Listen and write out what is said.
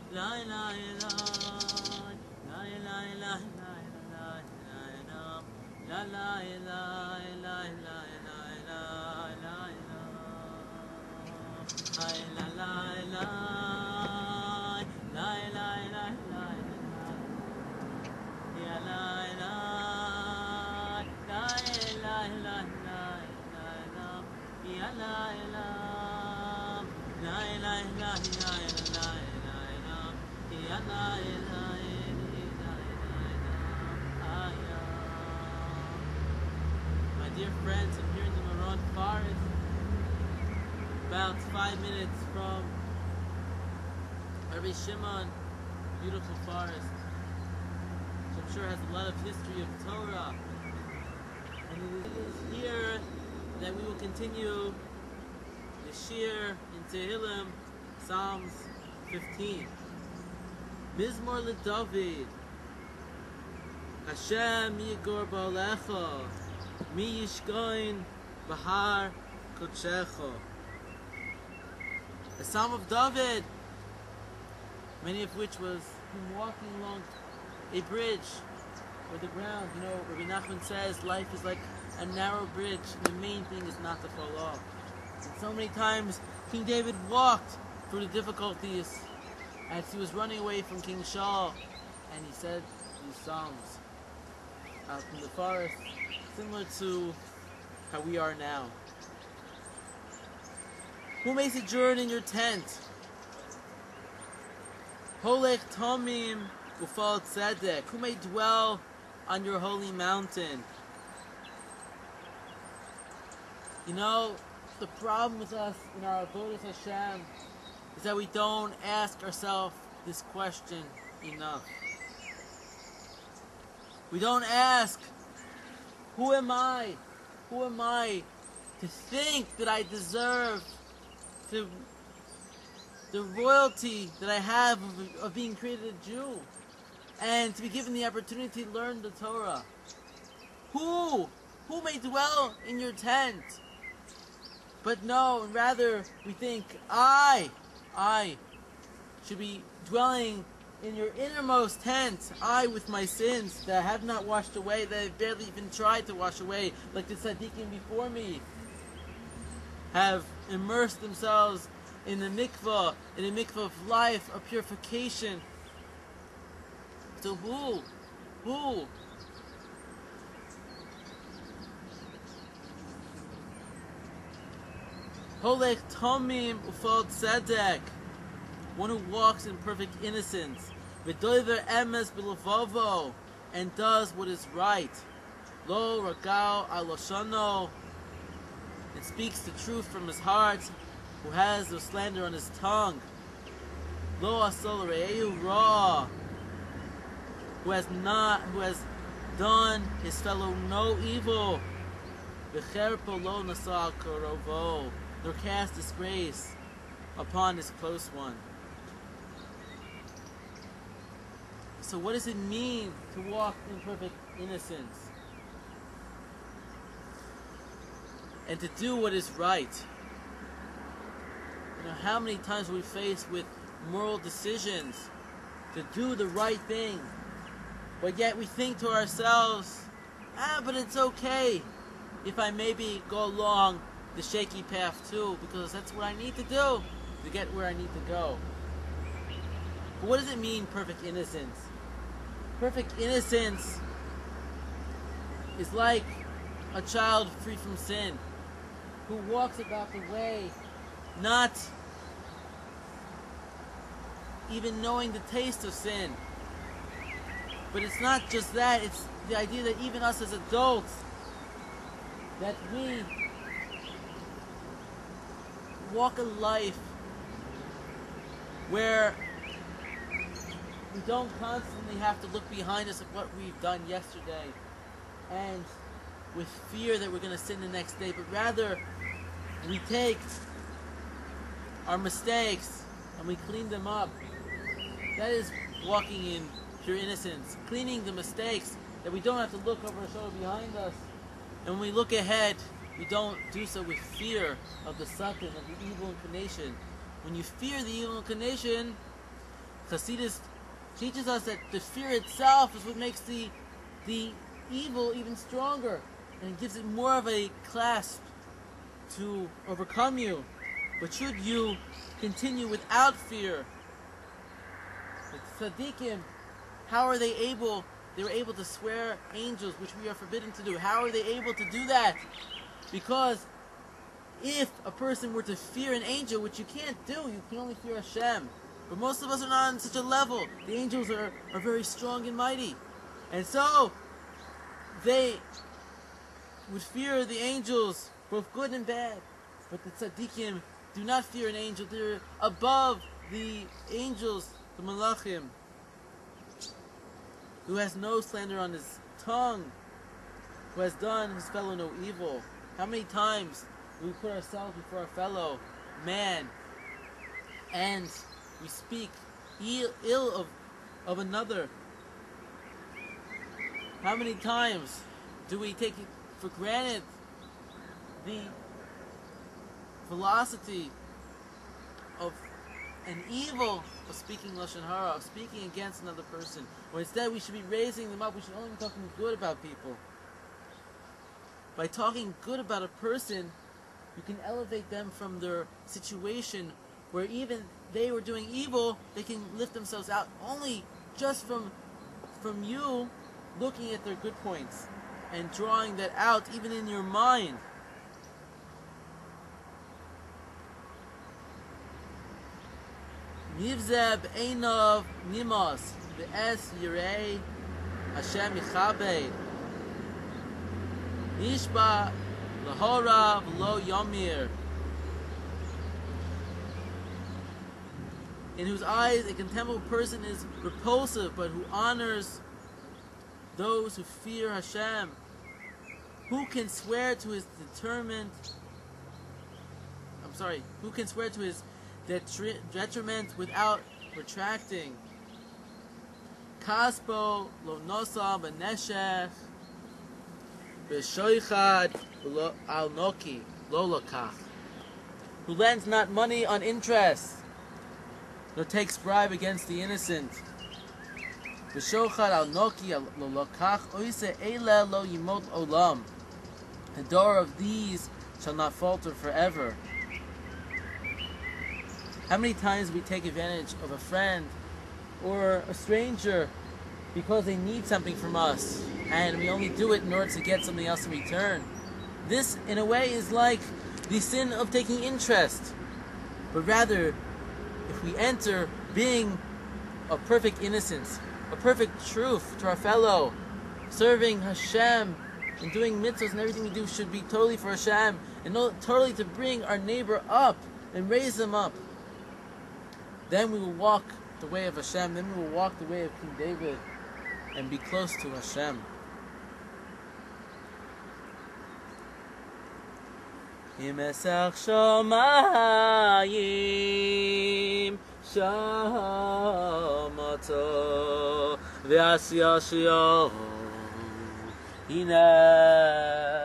La ilaha illallah, la ilaha illallah, la ilaha illallah, my dear friends, I'm here in the Maron Forest, about 5 minutes from Rabbi Shimon, beautiful forest, which I'm sure has a lot of history of Torah. And it is here that we will continue the Shir in Tehillim Psalms 15. Mizmor LeDavid, Hashem yigor ba'alecha, mi yishkoin b'har kodshecha. A Psalm of David, many of which was him walking along a bridge or the ground. You know, Rabbi Nachman says life is like a narrow bridge, and the main thing is not to fall off. And so many times King David walked through the difficulties as he was running away from King Shaul, and he said these psalms out in the forest, similar to how we are now. Who may sojourn in your tent? Holech Tomim Ufal Tzedek. Who may dwell on your holy mountain? You know, the problem with us in our avodas Hashem is that we don't ask ourselves this question enough. We don't ask, who am I? Who am I to think that I deserve the royalty that I have of being created a Jew and to be given the opportunity to learn the Torah? Who may dwell in your tent? But no, rather we think, I should be dwelling in your innermost tent, I with my sins that I have not washed away, that I barely even tried to wash away, like the tzaddikim before me have immersed themselves in the mikvah, of life, of purification. So who? Holech Tomim Ufal Tzedek, one who walks in perfect innocence. V'doiver emes b'levavo, and does what is right. Lo ragal al lashano, and speaks the truth from his heart, who has no slander on his tongue. Lo asol re'ehu ra, who has done his fellow no evil. V'cherpo lo nasa korovo, nor cast disgrace upon his close one. So what does it mean to walk in perfect innocence? And to do what is right? You know, how many times are we faced with moral decisions to do the right thing, but yet we think to ourselves, but it's okay if I maybe go along the shaky path too, because that's what I need to do to get where I need to go. But what does it mean, perfect innocence? Perfect innocence is like a child free from sin, who walks about the way not even knowing the taste of sin. But it's not just that, it's the idea that even us as adults, that we walk a life where we don't constantly have to look behind us at what we've done yesterday and with fear that we're going to sin the next day, but rather we take our mistakes and we clean them up. That is walking in pure innocence, cleaning the mistakes, that we don't have to look over our shoulder behind us. And when we look ahead, we don't do so with fear of the Satan, of the evil inclination. When you fear the evil inclination, Chassidus teaches us that the fear itself is what makes the evil even stronger, and it gives it more of a clasp to overcome you. But should you continue without fear, the tzaddikim, how are they able? They were able to swear angels, which we are forbidden to do. How are they able to do that? Because if a person were to fear an angel, which you can't do, you can only fear Hashem. But most of us are not on such a level. The angels are very strong and mighty. And so, they would fear the angels, both good and bad. But the tzaddikim do not fear an angel. They're above the angels, the malachim, who has no slander on his tongue, who has done his fellow no evil. How many times do we put ourselves before our fellow man and we speak ill of another? How many times do we take for granted the velocity of an evil of speaking lashon hara, of speaking against another person, or instead we should be raising them up? We should only be talking good about people. By talking good about a person, you can elevate them from their situation where even they were doing evil. They can lift themselves out only just from you looking at their good points and drawing that out even in your mind. Yivzeb Einov Nimos V'es Yirei Hashem Yichabed Yishba Lahora V'lo Yomir, in whose eyes a contemptible person is repulsive, but who honors those who fear Hashem. Who can swear to his who can swear to his detriment without retracting? Kaspo lo nosa b'neshech b'shoichad al noki lo lakach. Who lends not money on interest, nor takes bribe against the innocent. B'shochad al noki lo lakach oise eila lo yimot olam. The door of these shall not falter forever. How many times we take advantage of a friend or a stranger because they need something from us, and we only do it in order to get something else in return? This, in a way, is like the sin of taking interest. But rather, if we enter being of perfect innocence, a perfect truth to our fellow, serving Hashem and doing mitzvahs, and everything we do should be totally for Hashem, and totally to bring our neighbor up and raise them up, then we will walk the way of Hashem. Then we will walk the way of King David and be close to Hashem. Yimesach shomayim shamato v'asya shio hineh